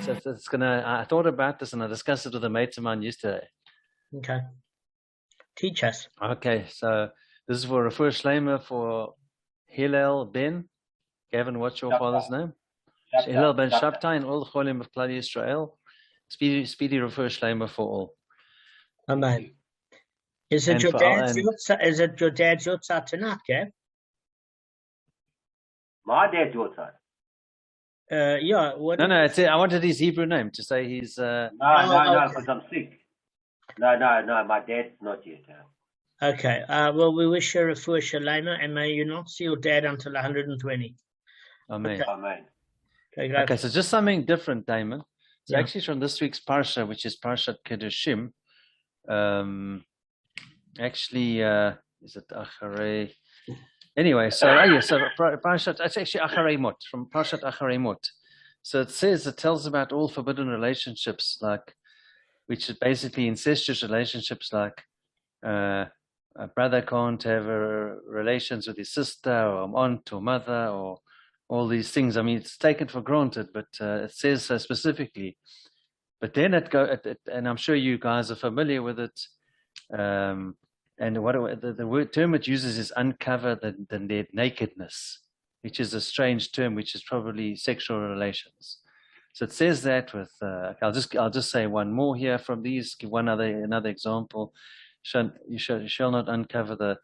it's gonna. I thought about this and I discussed it with a mate of mine yesterday. Okay. Teach us. Okay, so this is for Refuah Shleima for Hillel Ben. Gavin, what's your father's name? Hillel Ben Shabtai and all the Cholim of Klal Yisrael. Speedy Refuah Shleima for all. Amen. Is it your dad's Yotzat tonight, Gav? My dad's Yotzat. Yeah. No, I wanted his Hebrew name to say he's. No, because I'm sick. No, my dad's not yet. Okay. Well, we wish you a Refuah Shleima, and may you not see your dad until 120. Amen. Okay. Amen. Okay, so just something different, Damon. It's actually from this week's Parsha, which is Parshat Kedushim. Is it Acharei? Anyway, so Parshat, it's actually Acharei Mot, from Parshat Acharei Mot. So it tells about all forbidden relationships, which is basically incestuous relationships, like a brother can't have relations with his sister or aunt or mother or all these things. I mean, it's taken for granted, but it says so specifically. But then and I'm sure you guys are familiar with it. And the term it uses is uncover the nakedness, which is a strange term, which is probably sexual relations. So it says that with I'll just say one more here from these. Give another example. You shall not uncover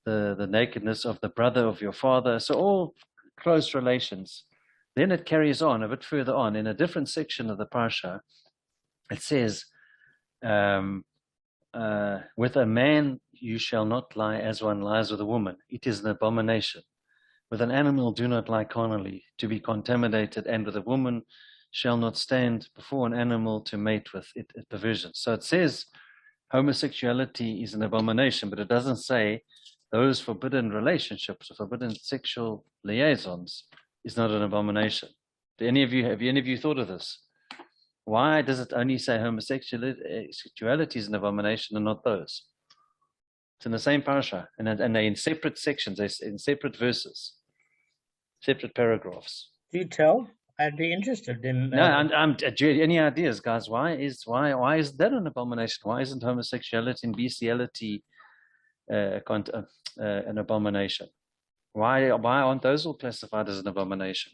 the nakedness of the brother of your father. So all close relations. Then it carries on a bit further on in a different section of the parsha. It says, with a man you shall not lie as one lies with a woman. It is an abomination. With an animal do not lie carnally, to be contaminated, and with a woman shall not stand before an animal to mate with it at perversion. So it says homosexuality is an abomination, but it doesn't say those forbidden relationships or forbidden sexual liaisons is not an abomination. Have any of you thought of this? Why does it only say homosexuality is an abomination and not those? It's in the same parasha, and they're in separate sections, they're in separate verses, separate paragraphs. Do tell. I'd be interested in. No, any ideas, guys? Why is that an abomination? Why isn't homosexuality and bestiality an abomination? Why aren't those all classified as an abomination?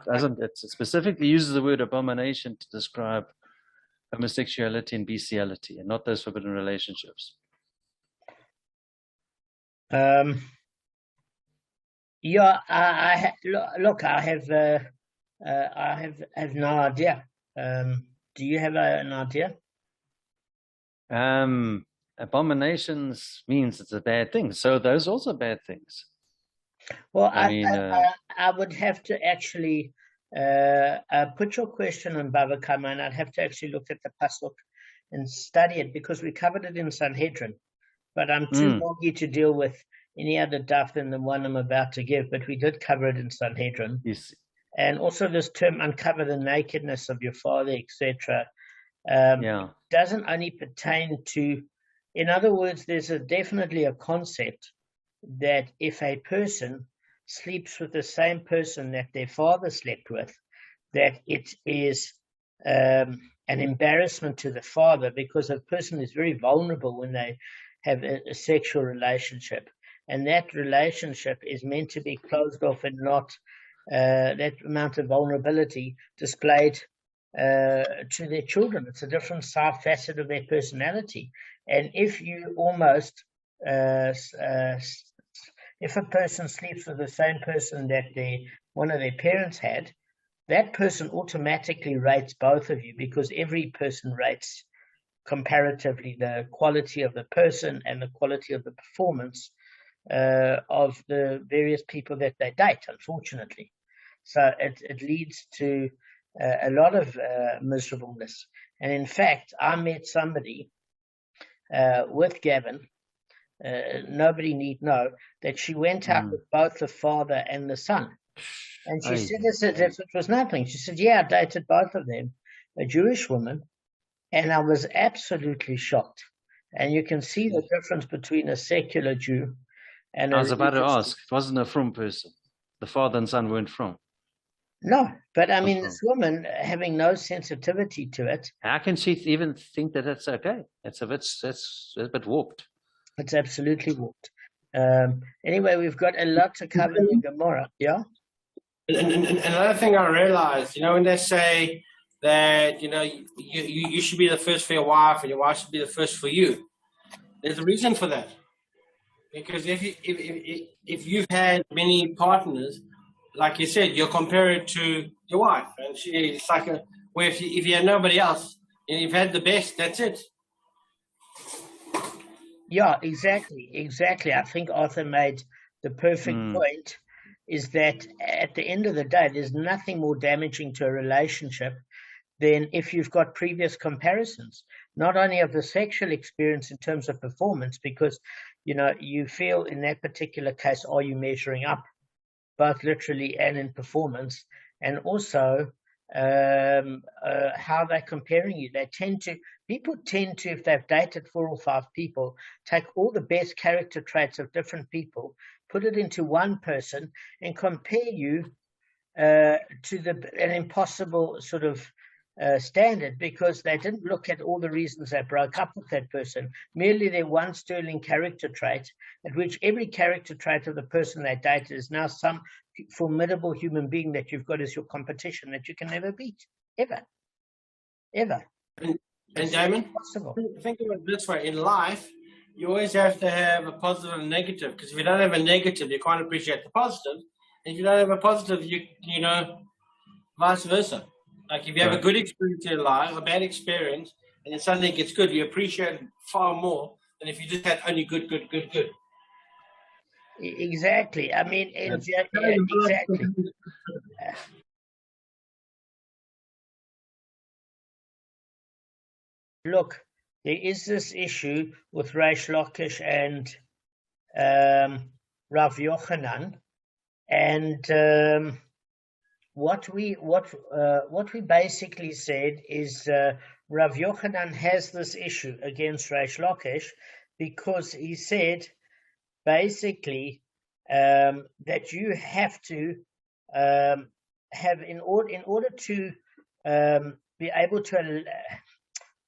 It specifically uses the word abomination to describe homosexuality and bestiality, and not those forbidden relationships. Yeah, I have no idea. Do you have an idea? Abominations means it's a bad thing, so those are also bad things. Well, I would have to actually put your question on Bava Kamma, and I'd have to actually look at the pasuk and study it, because we covered it in Sanhedrin. But I'm too foggy to deal with any other daf than the one I'm about to give. But we did cover it in Sanhedrin. Yes. And also this term, uncover the nakedness of your father, etc. Doesn't only pertain to, in other words, there's definitely a concept that if a person sleeps with the same person that their father slept with, that it is an embarrassment to the father, because a person is very vulnerable when they have a sexual relationship, and that relationship is meant to be closed off and not that amount of vulnerability displayed to their children. It's a different side facet of their personality. And if you almost if a person sleeps with the same person that one of their parents had, that person automatically rates both of you, because every person rates comparatively the quality of the person and the quality of the performance of the various people that they date, unfortunately. So it leads to a lot of miserableness. And in fact, I met somebody with Gavin, nobody need know, that she went out with both the father and the son. And she said this as if it was nothing. She said, yeah, I dated both of them, a Jewish woman, and I was absolutely shocked. And you can see the difference between a secular Jew and I was about to ask, it wasn't a from person. The father and son weren't from. No, but I mean, this woman having no sensitivity to it. How can she even think that it's okay? It's a bit warped. It's absolutely warped. Anyway, we've got a lot to cover in the Gemara. Yeah. And another thing I realized, when they say that, you should be the first for your wife and your wife should be the first for you, there's a reason for that. Because if you've had many partners, like you said, you're compared to your wife, and it's like where if you had nobody else and you've had the best, that's it. Yeah, exactly. I think Arthur made the perfect point. Is that at the end of the day, there's nothing more damaging to a relationship than if you've got previous comparisons, not only of the sexual experience in terms of performance, because you feel in that particular case, are you measuring up, both literally and in performance, and also how they're comparing you. People tend to, if they've dated 4 or 5 people, take all the best character traits of different people, put it into one person, and compare you to an impossible sort of standard, because they didn't look at all the reasons they broke up with that person, merely their one sterling character trait, at which every character trait of the person they dated is now some formidable human being that you've got as your competition that you can never beat, ever. And Damon, think of it this way: in life, you always have to have a positive and a negative, because if you don't have a negative, you can't appreciate the positive. And if you don't have a positive, you know, vice versa. Like if you have a good experience in life, a bad experience, and then suddenly it gets good, you appreciate it far more than if you just had only good. Exactly. I mean, exactly. Look, there is this issue with Reish Lakish and Rav Yochanan, and what we basically said is Rav Yochanan has this issue against Reish Lakish because he said basically that you have to have in order to be able to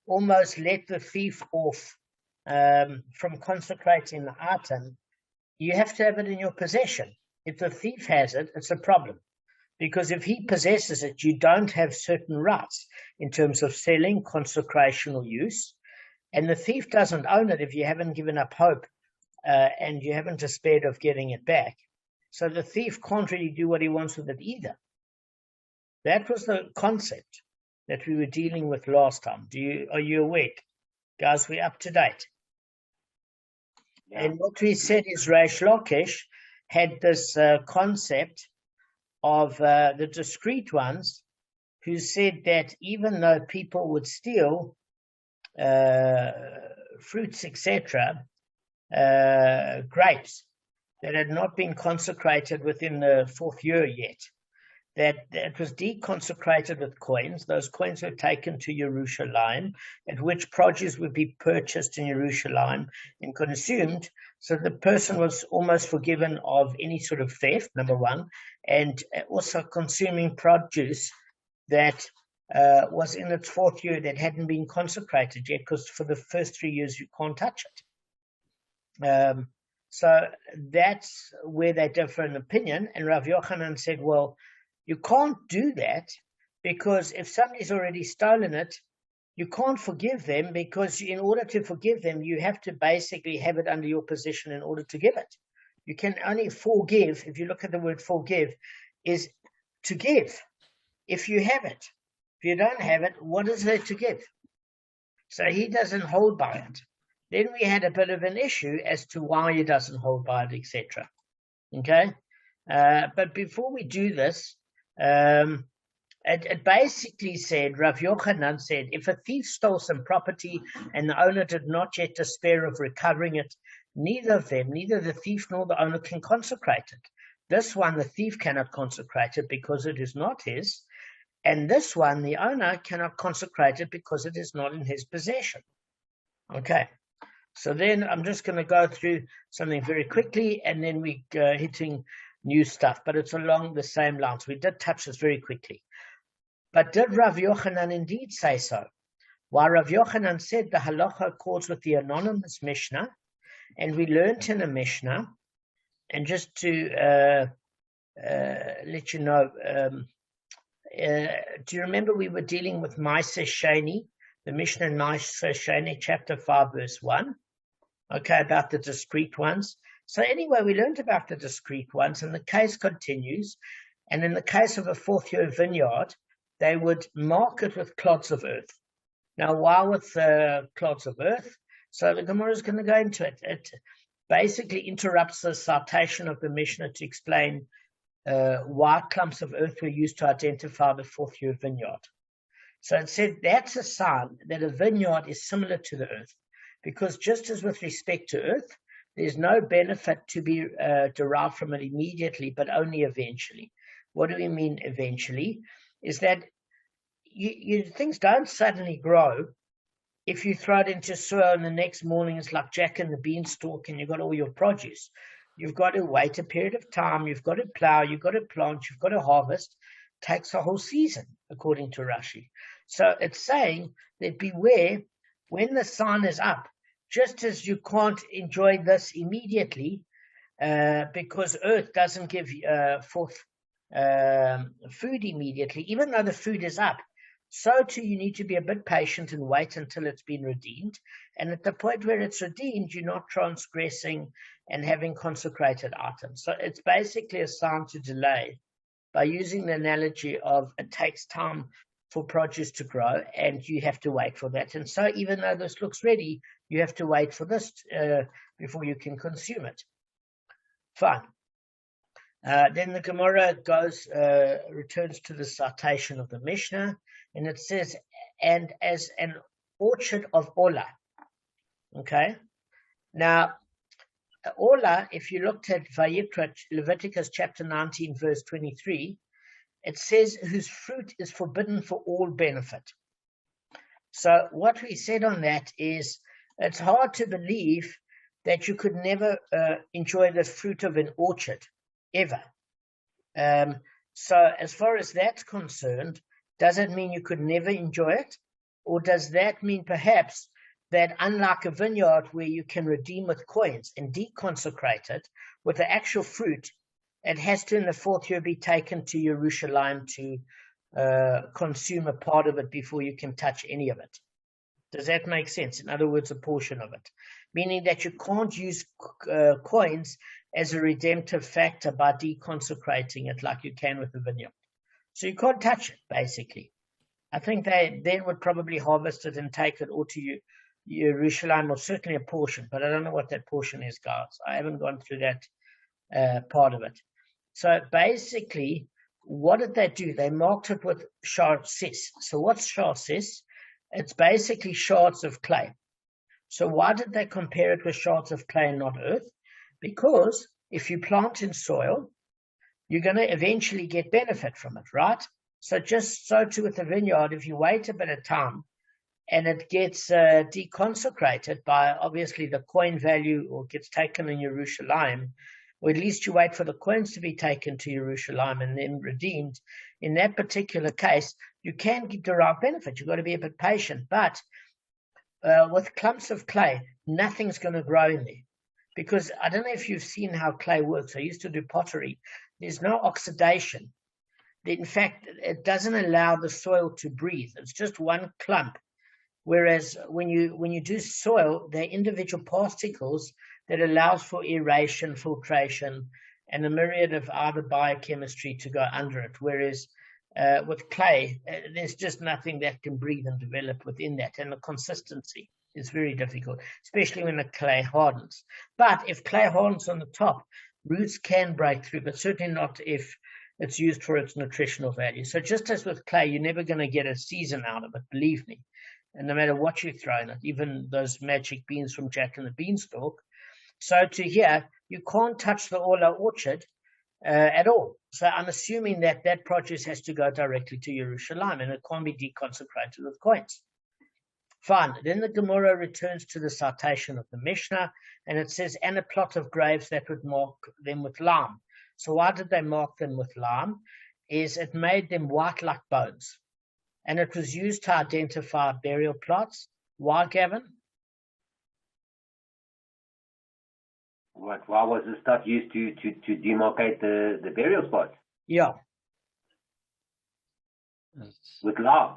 almost let the thief off from consecrating the item, you have to have it in your possession. If the thief has it, it's a problem. Because if he possesses it, you don't have certain rights in terms of selling, consecration, or use. And the thief doesn't own it if you haven't given up hope and you haven't despaired of getting it back. So the thief can't really do what he wants with it either. That was the concept that we were dealing with last time. Are you awake? Guys, we're up to date. Yeah. And what we said is Reish Lakish had this concept of the discreet ones who said that even though people would steal fruits, etc., grapes that had not been consecrated within the 4th year yet, that it was deconsecrated with coins. Those coins were taken to Jerusalem, at which produce would be purchased in Jerusalem and consumed. So the person was almost forgiven of any sort of theft, number one, and also consuming produce that was in its 4th year that hadn't been consecrated yet, because for the first 3 years you can't touch it. So that's where they differ in opinion. And Rav Yochanan said, well, you can't do that, because if somebody's already stolen it, you can't forgive them, because in order to forgive them, you have to basically have it under your possession in order to give it. You can only forgive, if you look at the word forgive, is to give. If you have it. If you don't have it, what is there to give? So he doesn't hold by it. Then we had a bit of an issue as to why he doesn't hold by it, etc. Okay? But before we do this, it basically said, Rav Yochanan said, if a thief stole some property and the owner did not yet despair of recovering it, neither the thief nor the owner can consecrate it. This one, the thief cannot consecrate it because it is not his, and this one, the owner cannot consecrate it because it is not in his possession. Okay, so then I'm just going to go through something very quickly, and then we're hitting new stuff, but it's along the same lines. We did touch this very quickly. But did Rav Yochanan indeed say so? Why, Rav Yochanan said the halacha accords with the anonymous Mishnah, and we learned in a Mishnah, and just to let you know, do you remember we were dealing with Maaseh Sheni, the Mishnah in Maaseh Sheni, chapter 5, verse 1, okay, about the discrete ones. So anyway, we learned about the discrete ones, and the case continues, and in the case of a fourth-year vineyard, they would mark it with clods of earth. Now, why with clods of earth? So the Gemara is going to go into it. It basically interrupts the citation of the Mishnah to explain why clumps of earth were used to identify the fourth-year vineyard. So it said that's a sign that a vineyard is similar to the earth, because just as with respect to earth, there's no benefit to be derived from it immediately, but only eventually. What do we mean eventually? Is that things don't suddenly grow if you throw it into soil and the next morning it's like Jack and the Beanstalk and you've got all your produce. You've got to wait a period of time, you've got to plow, you've got to plant, you've got to harvest. It takes a whole season, according to Rashi. So it's saying that beware when the sign is up, just as you can't enjoy this immediately because earth doesn't give forth food immediately, even though the food is up. So too, you need to be a bit patient and wait until it's been redeemed. And at the point where it's redeemed, you're not transgressing and having consecrated items. So it's basically a sign to delay by using the analogy of it takes time for produce to grow and you have to wait for that. And so even though this looks ready, you have to wait for this before you can consume it. Fine. Then the Gemara returns to the citation of the Mishnah, and it says, and as an orchard of Ola. Okay? Now, Ola, if you looked at Vayikra, Leviticus chapter 19, verse 23, it says, whose fruit is forbidden for all benefit. So what we said on that is, it's hard to believe that you could never enjoy the fruit of an orchard, ever. So as far as that's concerned, does it mean you could never enjoy it? Or does that mean perhaps that unlike a vineyard where you can redeem with coins and deconsecrate it, with the actual fruit, it has to in the fourth year be taken to Yerushalayim to consume a part of it before you can touch any of it? Does that make sense? In other words, a portion of it. Meaning that you can't use coins as a redemptive factor by deconsecrating it like you can with the vineyard. So you can't touch it, basically. I think they then would probably harvest it and take it all to Yerushalayim, or certainly a portion, but I don't know what that portion is, guys. I haven't gone through that part of it. So basically, what did they do? They marked it with shards. So what's shards? It's basically shards of clay. So why did they compare it with shards of clay and not earth? Because if you plant in soil, you're going to eventually get benefit from it, right? So just so too with the vineyard, if you wait a bit of time and it gets deconsecrated by obviously the coin value, or gets taken in Yerushalayim, or at least you wait for the coins to be taken to Yerushalayim and then redeemed, in that particular case, you can derive benefit. You've got to be a bit patient. But with clumps of clay, nothing's going to grow in there. Because I don't know if you've seen how clay works. I used to do pottery. There's no oxidation. In fact, it doesn't allow the soil to breathe. It's just one clump. Whereas when you do soil, they're individual particles that allows for aeration, filtration, and a myriad of other biochemistry to go under it. Whereas with clay, there's just nothing that can breathe and develop within that. And the consistency is very difficult, especially when the clay hardens. But if clay hardens on the top, roots can break through, but certainly not if it's used for its nutritional value. So just as with clay, you're never going to get a season out of it, believe me. And no matter what you throw in it, even those magic beans from Jack and the Beanstalk. So to here, you can't touch the Ola orchard at all. So I'm assuming that that produce has to go directly to Yerushalayim, and it can't be deconsecrated with coins. Fine. Then the Gemara returns to the citation of the Mishnah, and it says, and a plot of grapes that would mark them with lime. So why did they mark them with lime? Is it made them white like bones. And it was used to identify burial plots. Why, Gavin? What? Why was this stuff used to demarcate the burial spots? Yeah. With lime,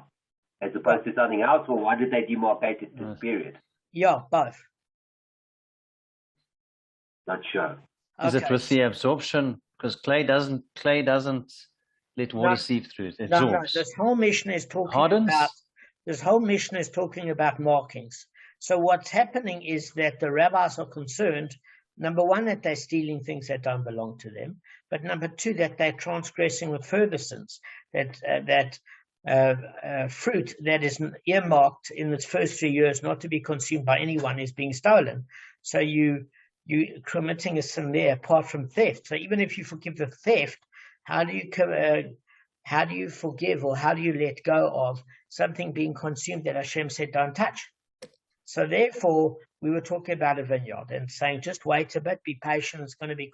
as opposed to something else, or why did they demarcate it this period? Yeah, both. Not sure. Is it with the absorption? Because clay doesn't let water seep through. It absorbs. No. This whole mission is talking about markings. So what's happening is that the rabbis are concerned, number one, that they're stealing things that don't belong to them, but number two, that they're transgressing with further sins. That fruit that is earmarked in its first 3 years not to be consumed by anyone is being stolen. So you're committing a sin there apart from theft. So even if you forgive the theft, how do you forgive, or how do you let go of something being consumed that Hashem said don't touch? So therefore, we were talking about a vineyard and saying just wait a bit, be patient. It's going to be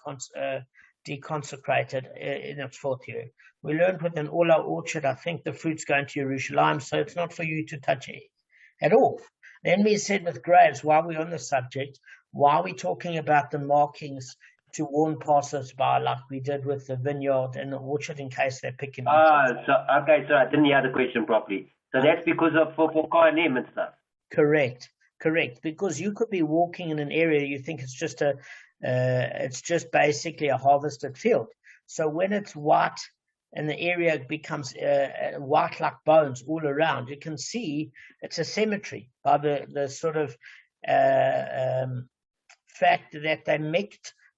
deconsecrated in its 4th year. We learned with an Ola orchard, I think the fruit's going to Yerushalayim, so it's not for you to touch it at all. Then we said with grapes, while we're on the subject, why are we talking about the markings to warn passers-by like we did with the vineyard and the orchard in case they're picking up? So I didn't hear the question properly. So that's because of for Kohanim and stuff. Correct. Because you could be walking in an area, you think it's just basically a harvested field. So when it's white and the area becomes white like bones all around, you can see it's a cemetery by the sort of fact that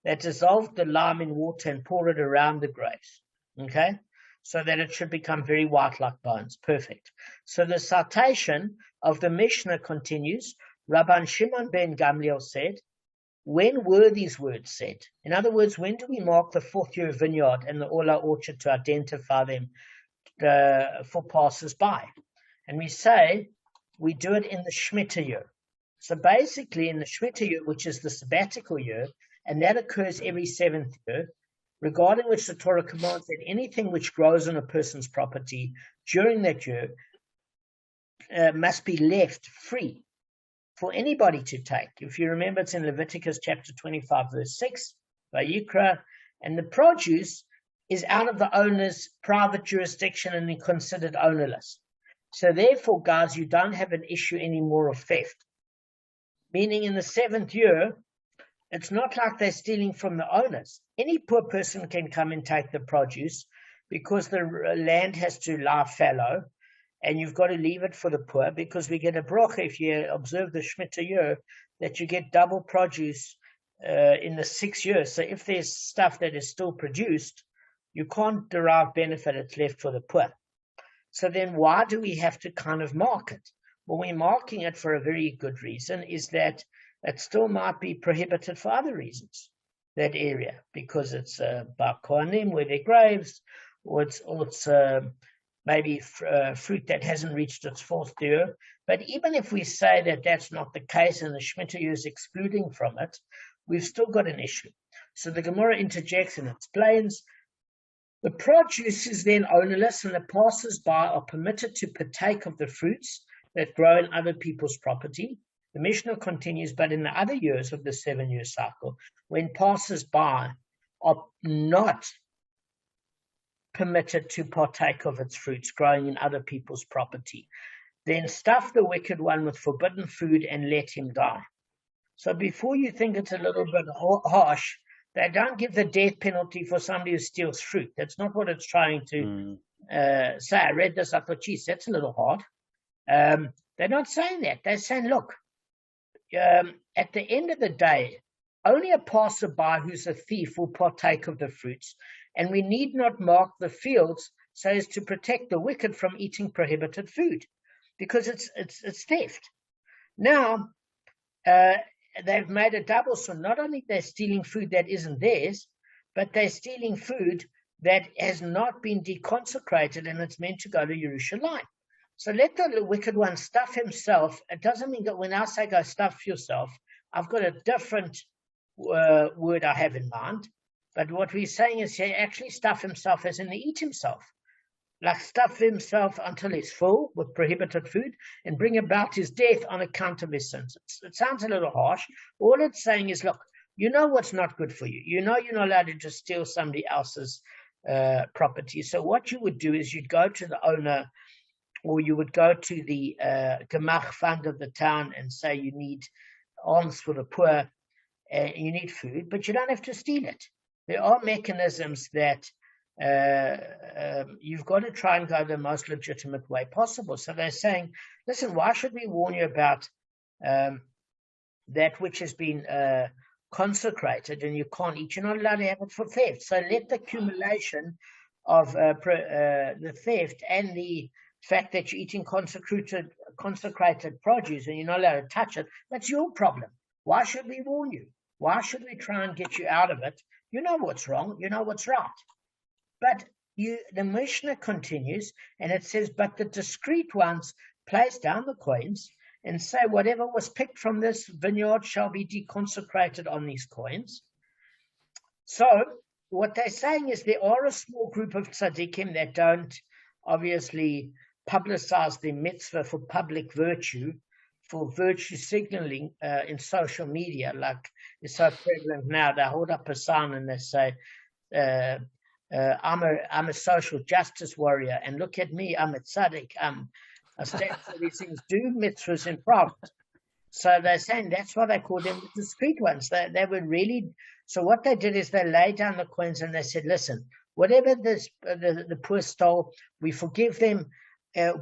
they dissolved the lime in water and poured it around the graves. Okay? So that it should become very white like bones. Perfect. So the citation of the Mishnah continues. Rabban Shimon ben Gamliel said, when were these words said? In other words, when do we mark the 4th year vineyard and the Ola orchard to identify them for passers-by? And we say we do it in the Shemitah year. So basically in the Shemitah year, which is the sabbatical year, and that occurs every 7th year, regarding which the Torah commands that anything which grows on a person's property during that year must be left free for anybody to take. If you remember, it's in Leviticus chapter 25, verse 6, Vayikra, and the produce is out of the owner's private jurisdiction and considered ownerless. So therefore, guys, you don't have an issue anymore of theft. Meaning in the 7th year, it's not like they're stealing from the owners. Any poor person can come and take the produce because the land has to lie fallow, and you've got to leave it for the poor, because we get a bracha if you observe the Shemitah year that you get double produce in the 6 years. So if there's stuff that is still produced, you can't derive benefit. It's left for the poor. So then why do we have to kind of mark it? Well, we're marking it for a very good reason, is that it still might be prohibited for other reasons, that area, because it's by Kohanim, where their graves, or it's maybe fruit that hasn't reached its 4th year. But even if we say that that's not the case and the Shemitah year is excluding from it, we've still got an issue. So the Gemara interjects and explains, the produce is then ownerless and the passers-by are permitted to partake of the fruits that grow in other people's property. The Mishnah continues, but in the other years of the 7-year cycle, when passers-by are not permitted to partake of its fruits growing in other people's property, then stuff the wicked one with forbidden food and let him die. So before you think it's a little bit harsh, they don't give the death penalty for somebody who steals fruit. That's not what it's trying to say. I read this, I thought, geez, that's a little hard. They're not saying that. They're saying, look, at the end of the day, only a passerby who's a thief will partake of the fruits, and we need not mark the fields so as to protect the wicked from eating prohibited food, because it's theft. Now, they've made a double, so not only they're stealing food that isn't theirs, but they're stealing food that has not been deconsecrated and it's meant to go to Yerushalayim. So let the wicked one stuff himself. It doesn't mean that when I say go stuff yourself, I've got a different word I have in mind. But what we're saying is he actually stuff himself as in to eat himself. Like stuff himself until he's full with prohibited food and bring about his death on account of his sins. It sounds a little harsh. All it's saying is, look, you know what's not good for you. You know you're not allowed to just steal somebody else's property. So what you would do is you'd go to the owner, or you would go to the Gemach fund of the town and say you need alms for the poor, you need food, but you don't have to steal it. There are mechanisms that you've got to try and go the most legitimate way possible. So they're saying, listen, why should we warn you about that which has been consecrated and you can't eat? You're not allowed to have it for theft. So let the accumulation of the theft and the fact that you're eating consecrated produce and you're not allowed to touch it, that's your problem. Why should we warn you? Why should we try and get you out of it? You know what's wrong. You know what's right. But the Mishnah continues, and it says, but the discreet ones place down the coins and say, whatever was picked from this vineyard shall be deconsecrated on these coins. So what they're saying is there are a small group of tzaddikim that don't obviously publicize their mitzvah for public virtue, for virtue signaling in social media, like is so prevalent now. They hold up a sign and they say, I'm a social justice warrior, and look at me, I'm a tzaddik. I stand for these things, do mitzvahs in private. So they're saying that's why they call them the discreet ones. They were really, so what they did is they laid down the coins and they said, listen, whatever the poor stole, we forgive them.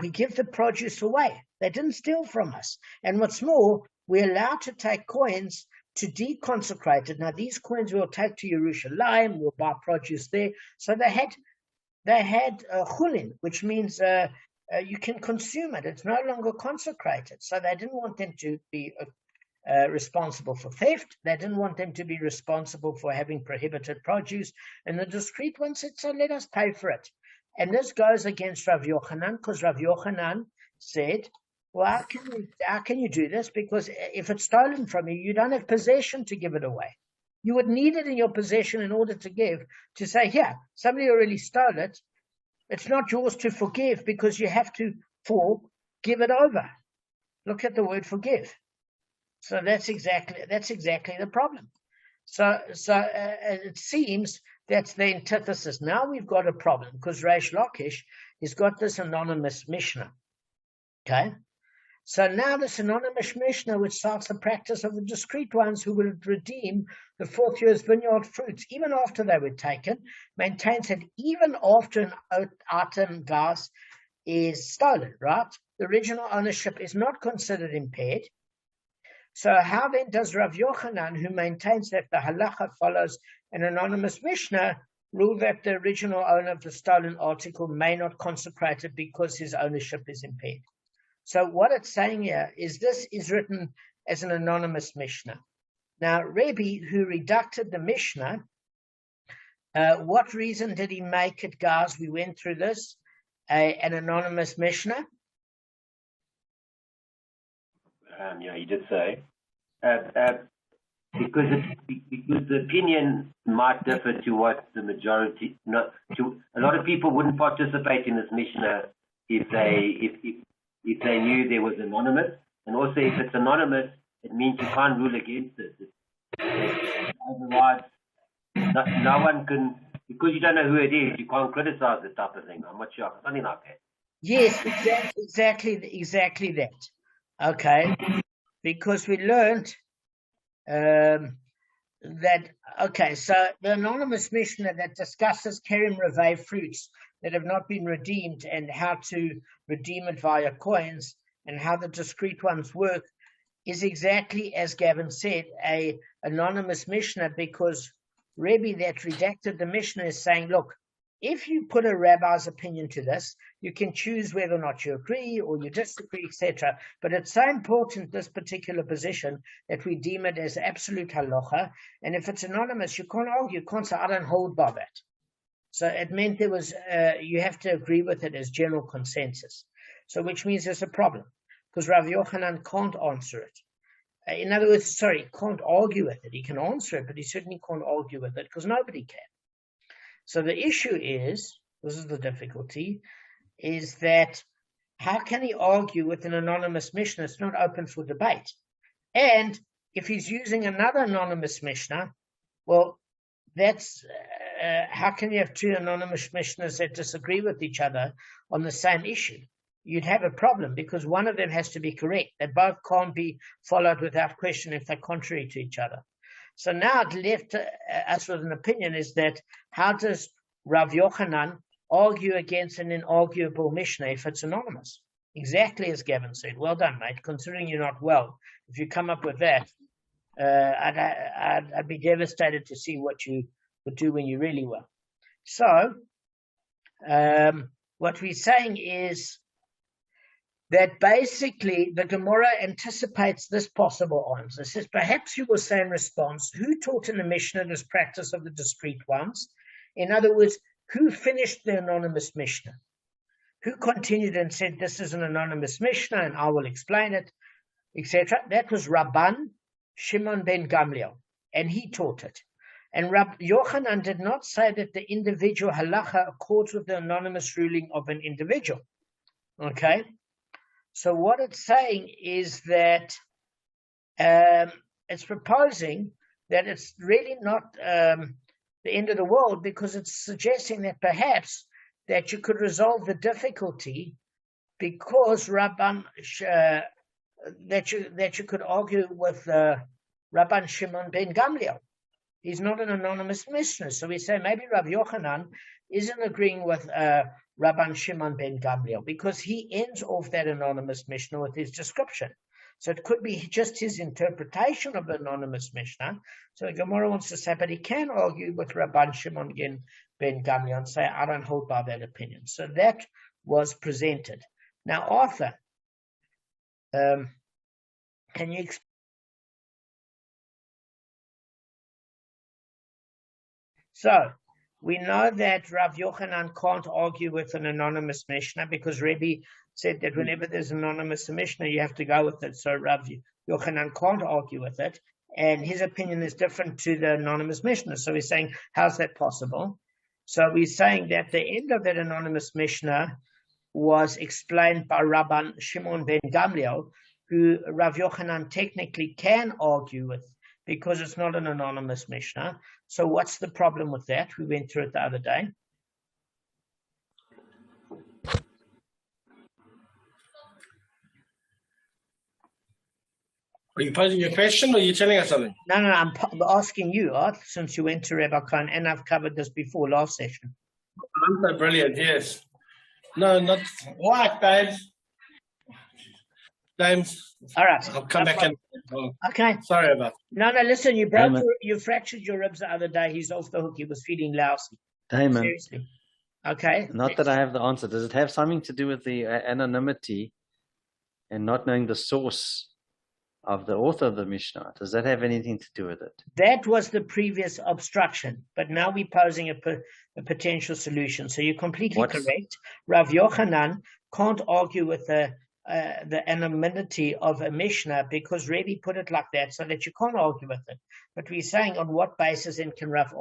We give the produce away. They didn't steal from us. And what's more, we're allowed to take coins to deconsecrate it. Now, these coins we'll take to Yerushalayim, we'll buy produce there. So they had chulin, which means you can consume it. It's no longer consecrated. So they didn't want them to be responsible for theft. They didn't want them to be responsible for having prohibited produce. And the discreet one said, so let us pay for it. And this goes against Rav Yochanan, because Rav Yochanan said, well, how can you do this? Because if it's stolen from you, you don't have possession to give it away. You would need it in your possession in order to give, to say, here, somebody already stole it. It's not yours to forgive because you have to give it over. Look at the word forgive. So that's exactly the problem. So it seems that's the antithesis. Now we've got a problem because Reish Lakish has got this anonymous Mishnah. Okay? So now this anonymous Mishnah, which starts the practice of the discreet ones who will redeem the fourth year's vineyard fruits, even after they were taken, maintains that even after an item, guys, is stolen, right? The original ownership is not considered impaired. So how then does Rav Yochanan, who maintains that the halacha follows an anonymous Mishnah, rule that the original owner of the stolen article may not consecrate it because his ownership is impaired? So what it's saying here is this is written as an anonymous Mishnah. Now, Rebbe, who reducted the Mishnah, what reason did he make it, guys? We went through this, an anonymous Mishnah. Yeah, he did say. Because the opinion might differ to what the majority, a lot of people wouldn't participate in this Mishnah if they knew there was anonymous, and also if it's anonymous, it means you can't rule against it. Otherwise, no one can, because you don't know who it is, you can't criticize the type of thing. I'm not sure, something like that. Yes, exactly that. Okay, because we learned that, okay, so the anonymous Mishnah that discusses Kerem Revei fruits that have not been redeemed and how to redeem it via coins and how the discrete ones work is exactly, as Gavin said, a anonymous Mishnah, because Rebbe that redacted the Mishnah is saying, look, if you put a rabbi's opinion to this, you can choose whether or not you agree or you disagree, etc. But it's so important, this particular position, that we deem it as absolute halacha. And if it's anonymous, you can't argue, you can't say, I don't hold by that. So it meant there was, you have to agree with it as general consensus. So which means there's a problem, because Rav Yochanan can't answer it. in other words, sorry, can't argue with it. He can answer it, but he certainly can't argue with it because nobody can. So the issue is, this is the difficulty, is that how can he argue with an anonymous Mishnah? It's not open for debate. And if he's using another anonymous Mishnah, well, that's how can you have two anonymous Mishnahs that disagree with each other on the same issue? You'd have a problem because one of them has to be correct. They both can't be followed without question if they're contrary to each other. So now it left us with an opinion is that how does Rav Yochanan argue against an inarguable Mishnah if it's anonymous? Exactly as Gavin said. Well done, mate. Considering you're not well, if you come up with that, I'd be devastated to see what you would do when you really were. So what we're saying is that basically the Gemara anticipates this possible answer. It says, perhaps you will say in response, who taught in the Mishnah this practice of the discrete ones? In other words, who finished the anonymous Mishnah? Who continued and said, this is an anonymous Mishnah and I will explain it, etc. That was Rabban Shimon ben Gamliel, and he taught it. And Rab Yochanan did not say that the individual halacha accords with the anonymous ruling of an individual. Okay? So what it's saying is that it's proposing that it's really not the end of the world because it's suggesting that perhaps that you could resolve the difficulty because Rabban that you could argue with Rabban Shimon ben Gamliel. He's not an anonymous Mishnah. So we say maybe Rav Yochanan isn't agreeing with Rabban Shimon ben Gamliel because he ends off that anonymous Mishnah with his description. So it could be just his interpretation of the anonymous Mishnah. So the Gemara wants to say, but he can argue with Rabban Shimon ben Gamliel and say, I don't hold by that opinion. So that was presented. Now, Arthur, can you explain? So we know that Rav Yochanan can't argue with an anonymous Mishnah because Rebbe said that whenever there's an anonymous Mishnah, you have to go with it. So Rav Yochanan can't argue with it, and his opinion is different to the anonymous Mishnah. So we're saying, how's that possible? So we're saying that the end of that anonymous Mishnah was explained by Rabban Shimon ben Gamliel, who Rav Yochanan technically can argue with because it's not an anonymous Mishnah. So what's the problem with that? We went through it the other day. Are you posing a question or are you telling us something? No, I'm asking you, Art, since you went to Rabbi Khan, and I've covered this before last session. I'm so brilliant, yes. No, not what, James. James. All right. I'll come back and. Oh, okay. Sorry about that. No, listen, you fractured your ribs the other day. He's off the hook. He was feeling lousy. Damon. Seriously. Okay. Not that I have the answer. Does it have something to do with the anonymity and not knowing the source of the author of the Mishnah? Does that have anything to do with it? That was the previous obstruction, but now we're posing a potential solution. So you're completely correct. Rav Yochanan can't argue with the anonymity of a Mishnah because Rebbe put it like that so that you can't argue with it. But we're saying on what basis then can Rav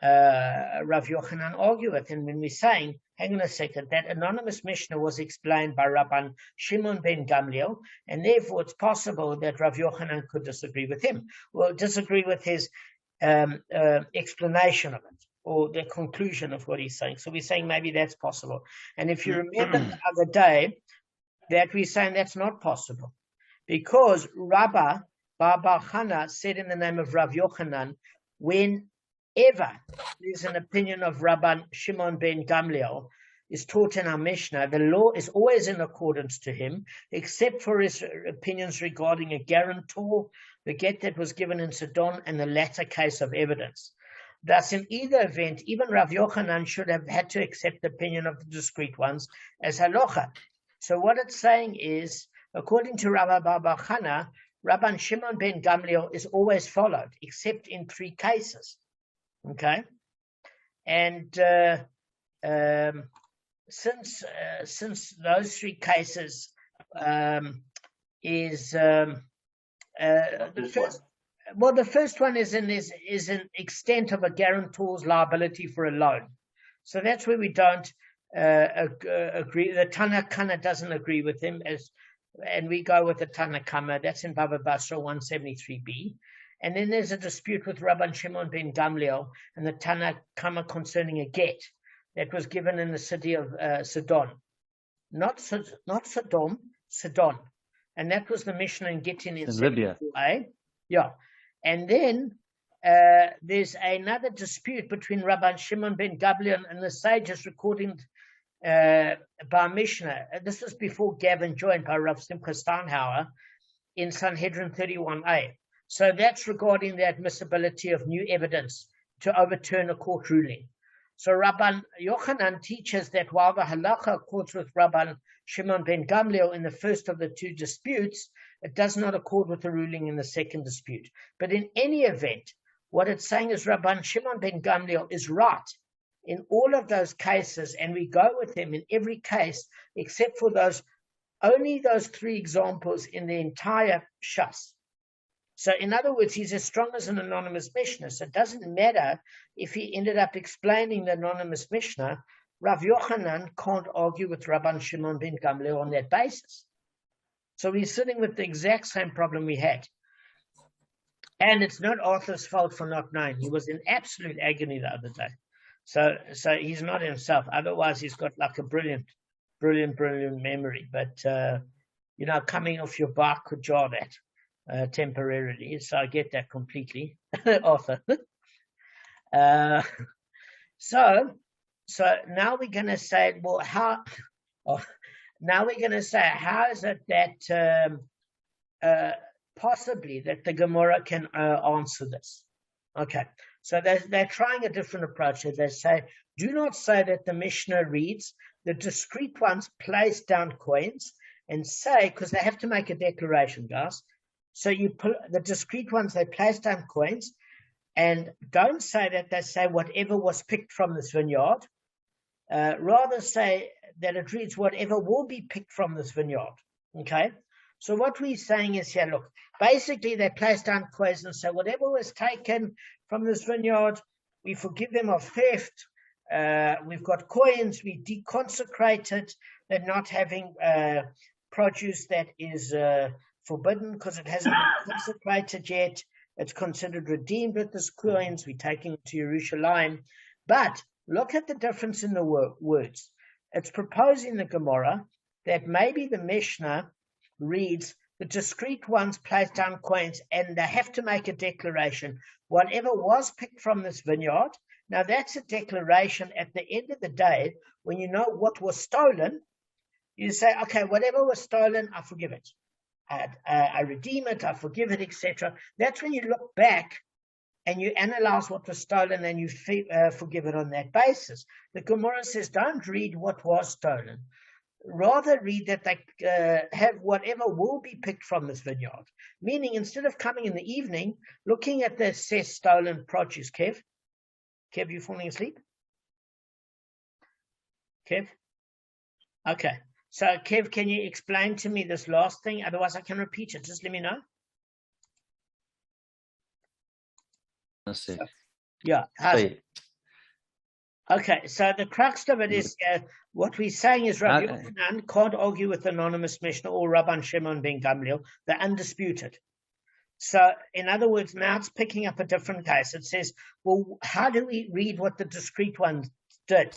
Yochanan argue with? And when we're saying, hang on a second, that anonymous Mishnah was explained by Rabban Shimon ben Gamliel, and therefore it's possible that Rav Yochanan could disagree with him, or disagree with his explanation of it, or the conclusion of what he's saying. So we're saying maybe that's possible. And if you remember the other day, that we're saying that's not possible, because Bava Kamma said in the name of Rav Yochanan, whenever there's an opinion of Rabban Shimon ben Gamliel is taught in our Mishnah, the law is always in accordance to him, except for his opinions regarding a guarantor, the get that was given in Sidon, and the latter case of evidence. Thus, in either event, even Rav Yochanan should have had to accept the opinion of the discrete ones as halacha. So what it's saying is, according to Rabbi Bava Kamma, Rabban Shimon ben Gamliel is always followed, except in 3 cases. Okay, and since those 3 cases is The first one is an extent of a guarantor's liability for a loan. So that's where we don't agree. The Tana Kana doesn't agree with him, and we go with the Tana Kamma. That's in Bava Basra 173b. And then there's a dispute with Rabban Shimon ben Gamliel and the Tana Kamma concerning a get that was given in the city of Sidon. Not Sodom, Sidon. And that was the Mishnah in Gittin in Libya. Yeah. And then there's another dispute between Rabban Shimon ben Gamliel and the sages recording by Mishnah. This was before Gavin joined by Rav Simcha Steinhauer in Sanhedrin 31a. So that's regarding the admissibility of new evidence to overturn a court ruling. So Rabban Yochanan teaches that while the halacha accords with Rabban Shimon ben Gamliel in the first of the two disputes, it does not accord with the ruling in the second dispute. But in any event, what it's saying is Rabban Shimon ben Gamliel is right in all of those cases, and we go with him in every case except for only those three examples in the entire Shas. So in other words, he's as strong as an anonymous Mishnah. So it doesn't matter if he ended up explaining the anonymous Mishnah. Rav Yochanan can't argue with Rabban Shimon ben Gamliel on that basis. So we're sitting with the exact same problem we had. And it's not Arthur's fault for not knowing. He was in absolute agony the other day. So he's not himself. Otherwise, he's got like a brilliant memory. But, coming off your bike could jar that. Temporarily, so I get that completely, Arthur. So now we're going to say, well, how? Now we're going to say, how is it that possibly that the Gemara can answer this? Okay, so they're trying a different approach. They say, do not say that the Mishnah reads the discrete ones place down coins and say, because they have to make a declaration, guys. So you put the discrete ones, they place down coins, and don't say that they say whatever was picked from this vineyard. Rather say that it reads whatever will be picked from this vineyard. Okay? So what we're saying is here, look, basically they place down coins and say whatever was taken from this vineyard, we forgive them of theft. We've got coins, we deconsecrated. They're not having produce that is forbidden because it hasn't been consecrated yet. It's considered redeemed with this coins. We're taking it to Yerushalayim. But look at the difference in the words. It's proposing the Gemara that maybe the Mishnah reads the discrete ones place down coins and they have to make a declaration. Whatever was picked from this vineyard, now that's a declaration at the end of the day when you know what was stolen. You say, okay, whatever was stolen, I forgive it. I redeem it, I forgive it, etc. That's when you look back and you analyze what was stolen and you forgive it on that basis. The Gemara says, don't read what was stolen. Rather read that they have whatever will be picked from this vineyard. Meaning, instead of coming in the evening, looking at the says stolen produce. Kev, you falling asleep? Kev? Okay. So, Kev, can you explain to me this last thing? Otherwise, I can repeat it. Just let me know. Let's see. Yeah. Okay, so the crux of it is what we're saying is Rabbi Yochanan can't argue with anonymous Mishnah or Rabban Shimon ben Gamliel. They're undisputed. So, in other words, now it's picking up a different case. It says, well, how do we read what the discrete ones did?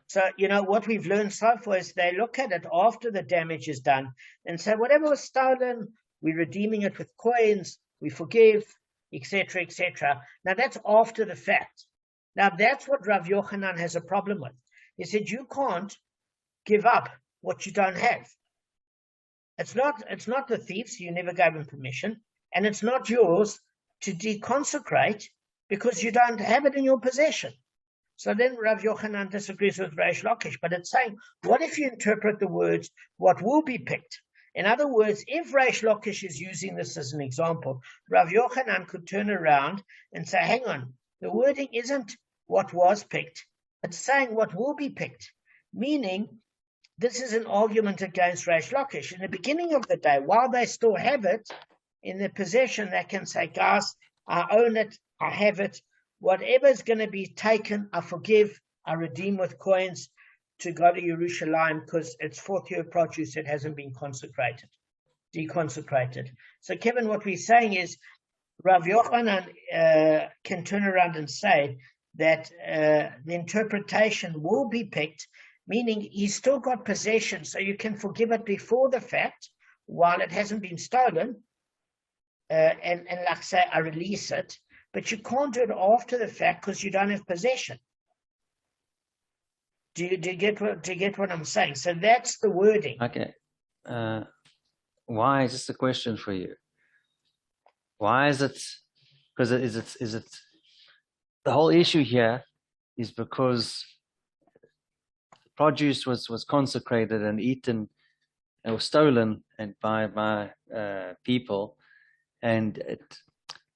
So, what we've learned so far is they look at it after the damage is done and say, whatever was stolen, we're redeeming it with coins, we forgive, etc., etc. Now, that's after the fact. Now, that's what Rav Yochanan has a problem with. He said, you can't give up what you don't have. It's not the thief's, you never gave him permission, and it's not yours to deconsecrate because you don't have it in your possession. So then Rav Yochanan disagrees with Reish Lakish, but it's saying, what if you interpret the words, what will be picked? In other words, if Reish Lakish is using this as an example, Rav Yochanan could turn around and say, hang on, the wording isn't what was picked, it's saying what will be picked, meaning this is an argument against Reish Lakish. In the beginning of the day, while they still have it, in their possession, they can say, guys, I own it, I have it. Whatever is going to be taken, I forgive, I redeem with coins to go to Jerusalem because it's fourth year produce that hasn't been deconsecrated. So, Kevin, what we're saying is Rav Yochanan can turn around and say that the interpretation will be picked, meaning he's still got possession, so you can forgive it before the fact while it hasn't been stolen, and like say, I release it, but you can't do it after the fact because you don't have possession. Do you get what I'm saying? So that's the wording. Okay. Why is this a question for you? Why is it? Because is it the whole issue here is because produce was consecrated and eaten or stolen and by people, and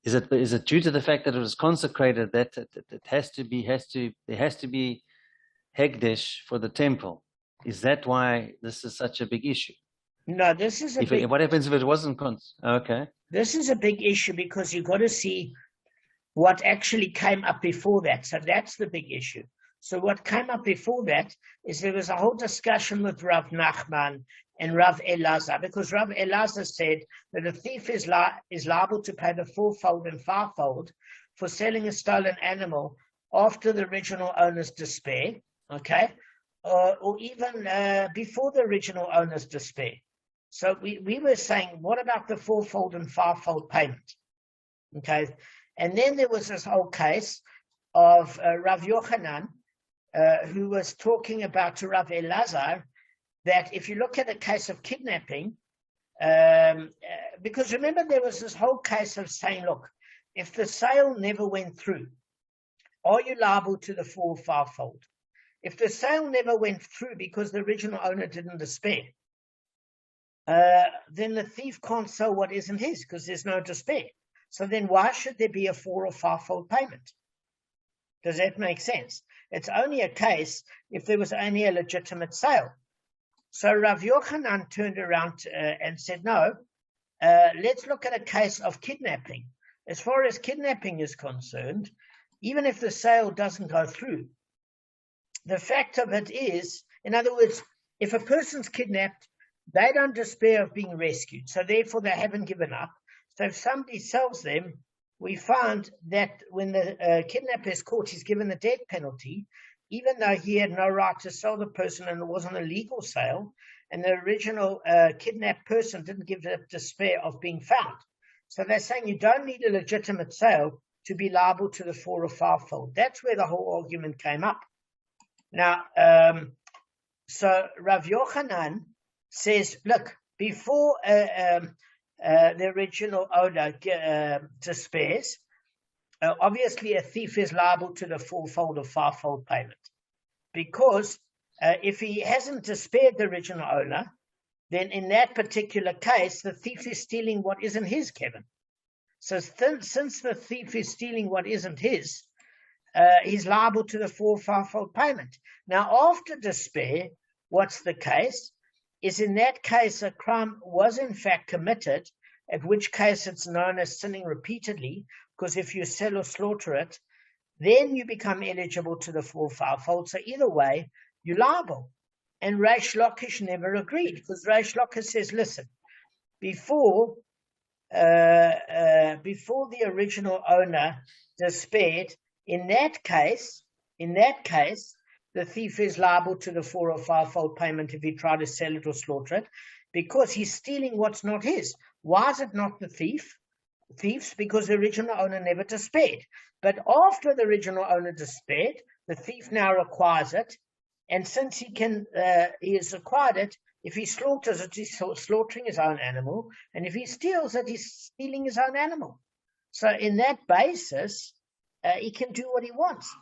is it due to the fact that it was consecrated that it has to be hekdesh for the temple? Is that why this is such a big issue? No, this is what happens if it wasn't okay? This is a big issue because you've got to see what actually came up before that. So that's the big issue. So what came up before that is there was a whole discussion with Rav Nachman and Rav Elazar, because Rav Elazar said that a thief is liable to pay the fourfold and fivefold for selling a stolen animal after the original owner's despair, okay, or even before the original owner's despair. So we were saying, what about the fourfold and fivefold payment? Okay, and then there was this whole case of Rav Yochanan, who was talking about to Rav Elazar that if you look at a case of kidnapping, because remember there was this whole case of saying, look, if the sale never went through, are you liable to the four or fivefold? If the sale never went through because the original owner didn't despair, then the thief can't sell what isn't his because there's no despair. So then why should there be a four or fivefold payment? Does that make sense? It's only a case if there was only a legitimate sale. So Rav Yochanan turned around and said, no, let's look at a case of kidnapping. As far as kidnapping is concerned, even if the sale doesn't go through, the fact of it is, in other words, if a person's kidnapped, they don't despair of being rescued. So therefore, they haven't given up. So if somebody sells them, we find that when the kidnapper is caught, he's given the death penalty, even though he had no right to sell the person and it wasn't a legal sale, and the original kidnapped person didn't give the despair of being found. So they're saying you don't need a legitimate sale to be liable to the four or fivefold. That's where the whole argument came up. Now, so Rav Yochanan says, look, before the original owner despairs, obviously a thief is liable to the fourfold or fivefold payment, because if he hasn't despaired the original owner, then in that particular case, the thief is stealing what isn't his, Kevin. So since the thief is stealing what isn't his, he's liable to the four or fivefold payment. Now, after despair, what's the case? Is in that case a crime was in fact committed, at which case it's known as sinning repeatedly, because if you sell or slaughter it, then you become eligible to the four or fivefold. So either way, you're liable. And Reish Lakish never agreed, because Reish Lakish says, listen, before the original owner despaired, in that case, the thief is liable to the four or fivefold payment if he tried to sell it or slaughter it, because he's stealing what's not his. Why is it not the thief's? Because the original owner never despaired. But after the original owner despaired, the thief now acquires it, and since he has acquired it, if he slaughters it, he's slaughtering his own animal, and if he steals it, he's stealing his own animal. So in that basis, he can do what he wants.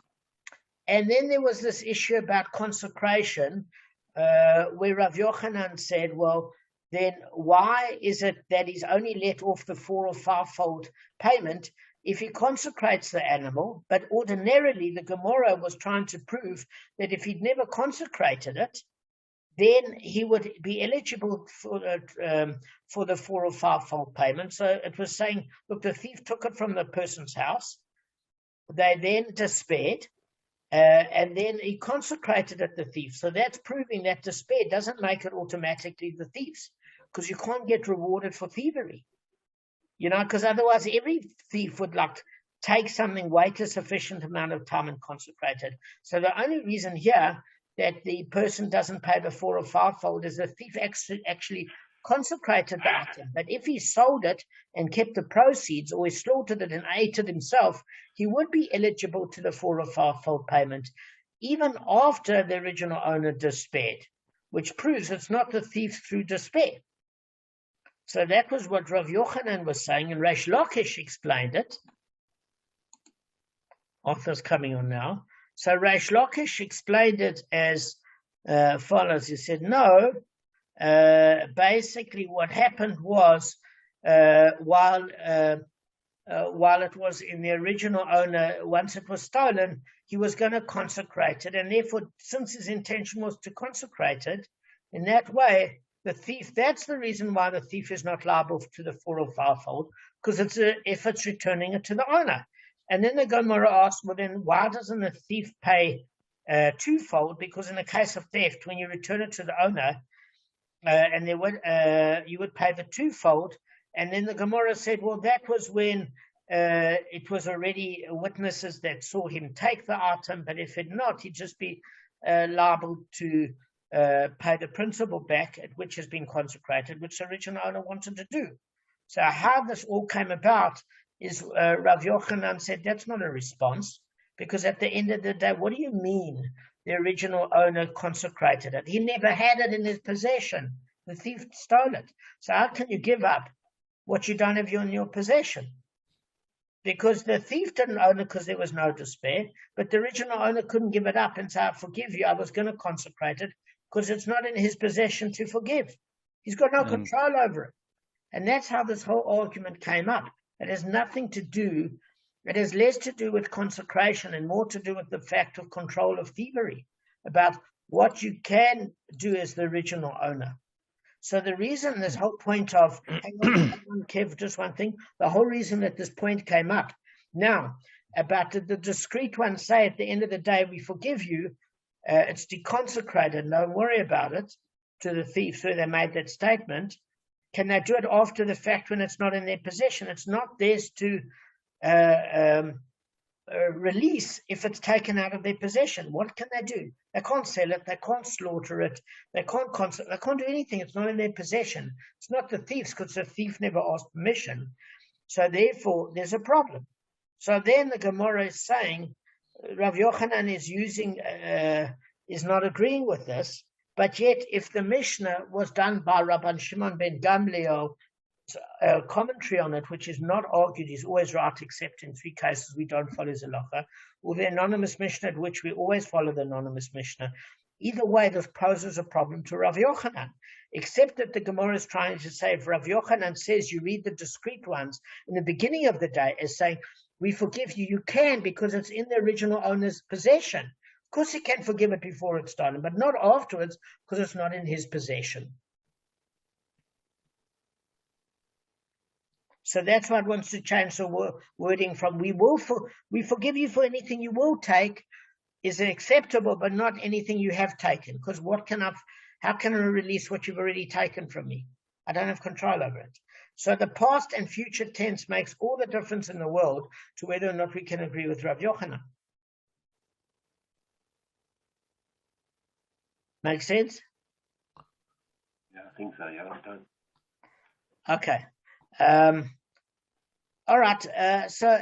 And then there was this issue about consecration, where Rav Yochanan said, well, then why is it that he's only let off the four or fivefold payment if he consecrates the animal? But ordinarily, the Gemara was trying to prove that if he'd never consecrated it, then he would be eligible for the 4 or 5-fold payment. So it was saying, look, the thief took it from the person's house. They then despaired, and then he consecrated it the thief. So that's proving that despair doesn't make it automatically the thief's, because you can't get rewarded for thievery. Because otherwise every thief would take something, wait a sufficient amount of time and consecrate it. So the only reason here that the person doesn't pay the 4 or 5-fold is the thief actually consecrated the item. But if he sold it and kept the proceeds, or he slaughtered it and ate it himself, he would be eligible to the 4 or 5-fold payment, even after the original owner despaired, which proves it's not the thief through despair. So that was what Rav Yochanan was saying, and Reish Lakish explained it. Arthur's coming on now. So Reish Lakish explained it as follows. He said, no, basically what happened was while it was in the original owner, once it was stolen, he was going to consecrate it. And therefore, since his intention was to consecrate it, in that way, the thief, that's the reason why the thief is not liable to the 4 or 5-fold, because if it's returning it to the owner. And then the Gemara asks, well, then why doesn't the thief pay 2-fold? Because in the case of theft, when you return it to the owner, and you would pay the 2-fold. And then the Gemara said, well, that was when it was already witnesses that saw him take the item, but if it not, he'd just be liable to pay the principal back, which has been consecrated, which the original owner wanted to do. So how this all came about is Rav Yochanan said that's not a response, because at the end of the day, what do you mean the original owner consecrated it? He never had it in his possession. The thief stole it. So how can you give up what you don't have in your possession? Because the thief didn't own it because there was no despair, but the original owner couldn't give it up and say, I forgive you, I was going to consecrate it, because it's not in his possession to forgive. He's got no control over it. And that's how this whole argument came up. It has nothing to do, it has less to do with consecration and more to do with the fact of control of thievery, about what you can do as the original owner. So the reason this whole point of, hang on, Kev, just one thing, the whole reason that this point came up now about the discreet ones say at the end of the day, we forgive you, it's deconsecrated, don't worry about it, to the thief, so they made that statement. Can they do it after the fact when it's not in their possession? It's not theirs to release if it's taken out of their possession. What can they do? They can't sell it. They can't slaughter it. They can't do anything. It's not in their possession. It's not the thief's, because the thief never asked permission. So therefore, there's a problem. So then the Gemara is saying, Rav Yochanan is not agreeing with this. But yet, if the Mishnah was done by Rabban Shimon ben Gamliel, commentary on it, which is not argued, is always right, except in 3 cases we don't follow Zalacha, or the anonymous Mishnah, at which we always follow the anonymous Mishnah. Either way, this poses a problem to Rav Yochanan, except that the Gemara is trying to say, if Rav Yochanan says you read the discrete ones in the beginning of the day as saying, we forgive you, you can, because it's in the original owner's possession. Of course, he can forgive it before it's stolen, but not afterwards, because it's not in his possession. So that's why it wants to change the wording from we forgive you for anything you will take is acceptable, but not anything you have taken. Because how can I release what you've already taken from me? I don't have control over it. So the past and future tense makes all the difference in the world to whether or not we can agree with Rav Yochanan. Make sense? Yeah, I think so. Yeah, I don't. Okay. All right. So